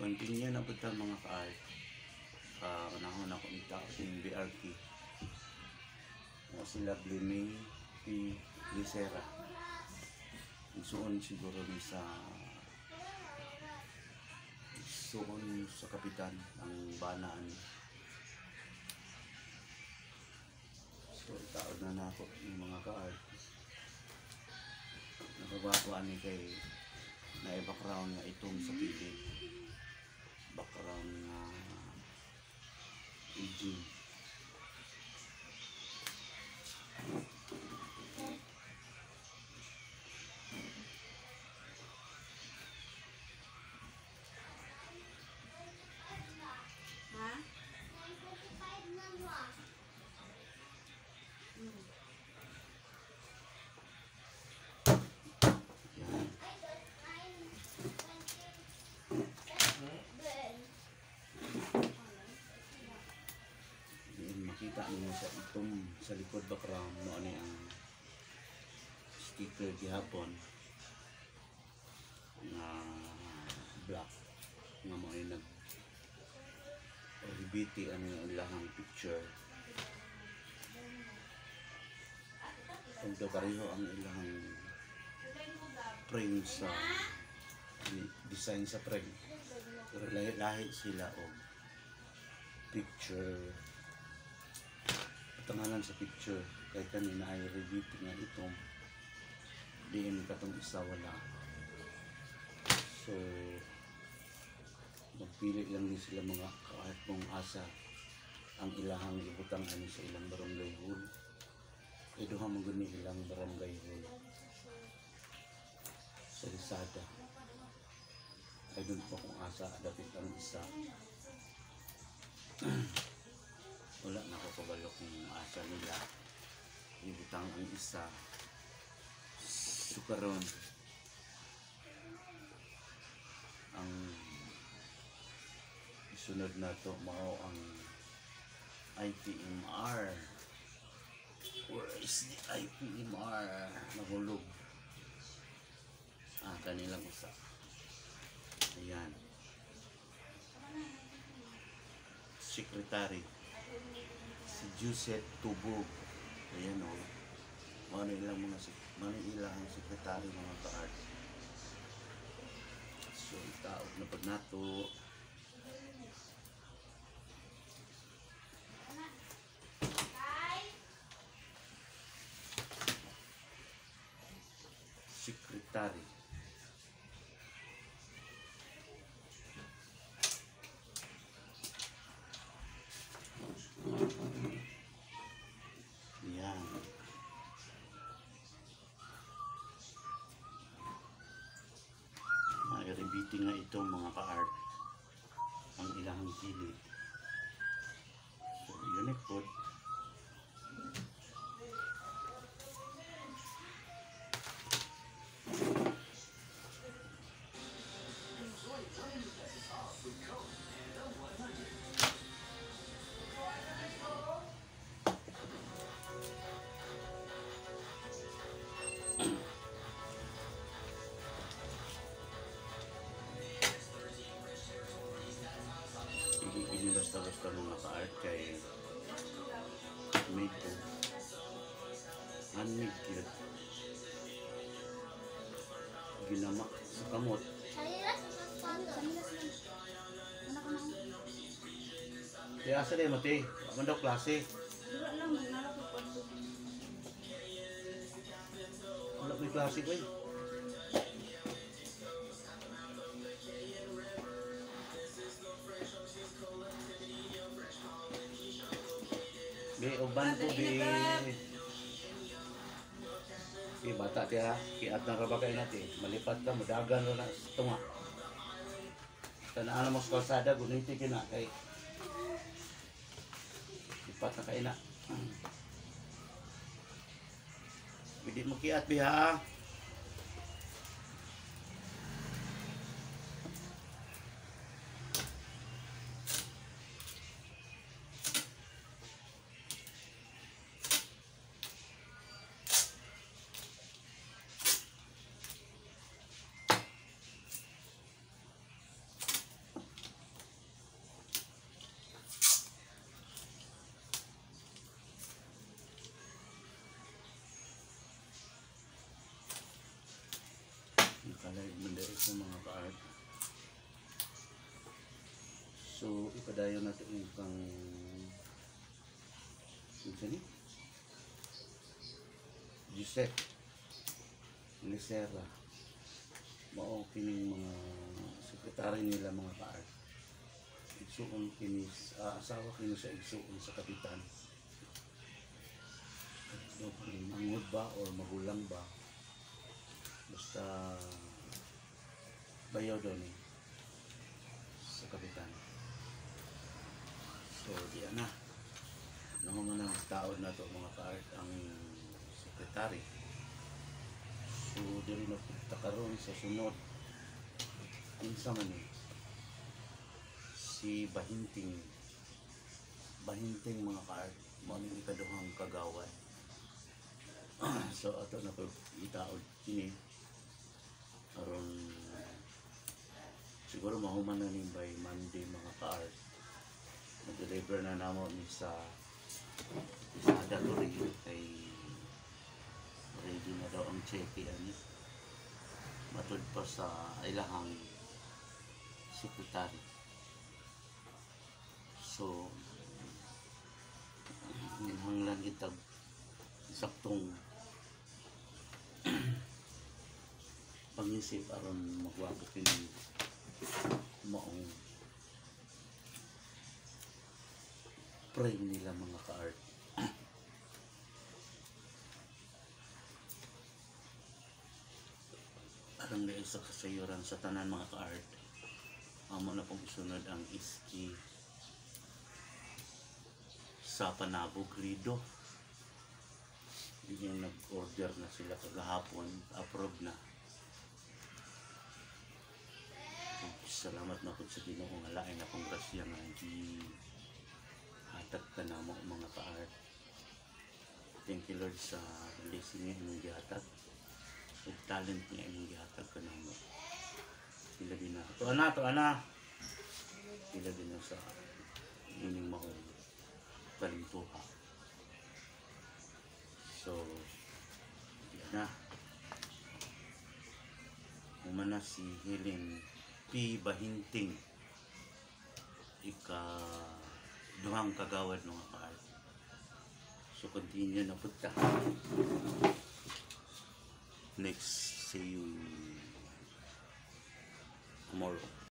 Continue na po ito mga ka-art. Kanahon ako nita yung BRT. Sila Bliming P. Lisera. Isuon siguro ni sa kapitan ng banaan. So itaod na ako yung mga ka-art. Nakabakuan ni kay na background nga itong sa pilit. Background na aging. Makita niyo sa itong sa likod background mo ano ang sticker gihapon na black nga mo ay nag-ribiti ano yung ilang picture kung pareho ang ilang frame sa design sa frame pero lahi sila o picture tangalan sa picture kay kanina ay review nga itong diin katong isa wala so magpili lang din sila mga kahit kung asa ang ilahang ibutang ano sa ilang barangay hall kaya doon mo gani ilang barangay hall sa Lazada ay doon pa kung asa dapat ang isa wala na ako kabalo kung asa nila ibutang ang isa sukaron ang isunod na to mao ang IPMR. Where is the IPMR? Nahulog kanilang usa ayan secretary si Joseph Tubog. Ayan o. Mga ilang sekretary mga ka-art. So, itaot na pag nato. Sekretary. Rebiting nga itong mga ka-art ang ilang pili. So, unique po. Basta-basta mga ka-art kay made to handmade yun ginamak sa kamot kaya asa din mo te ano daw klase wala may klase ko eh uban ko bata tiya kiat na kabakay natin malipat ka madagan na tunga tanaan mo sa kalsada guniti kina kay lipat na kaina hindi mo kiat biha So mga ka-art. So ipadayon nato yung pang ni Giuseppe Licera. Mao kining mga sekretary nila mga ka-art. Igsuon kini asawa kini sa igsuon sa kapitan. So, mangod ba or magulang ba, basta bayaw daw ni sa kapitan. So diyan na naman ang taon na to mga ka-art ang sekretary. So diri na punta karon sa sunod kinsa man ni si Bahinting mga ka-art, mao ni ikaduhang kagawad. So ato na ko itaod kini aron siguro mahuman na ning by Monday mga ka-art. Mag-deliver na namo ni sa Adalori kay ready na daw ang cheque ani matud pa sa ilahang sekretary. So hinahanglan kitag saktong pangisip aron magwako kini maong pray nila mga ka-art. Aron na isa kasayuran sa tanan mga ka-art, amo na pong isunod ang iski sa Panabog Rido. Yung nag-order na sila kagahapon, approve na. Salamat na po sa Ginoo nga lain na pong grasya nga hatag ka na mo mga ka-art. Thank you Lord sa blessing niya inyong gihatag ug talent niya inyong gihatag ka na mo. Sila din na to ana sila din na sa inyong maong kalimtuha. So yan na umana si Helen P. Bahinting duhang kagawad mga ka-art. So continue na punta. Next, see you tomorrow.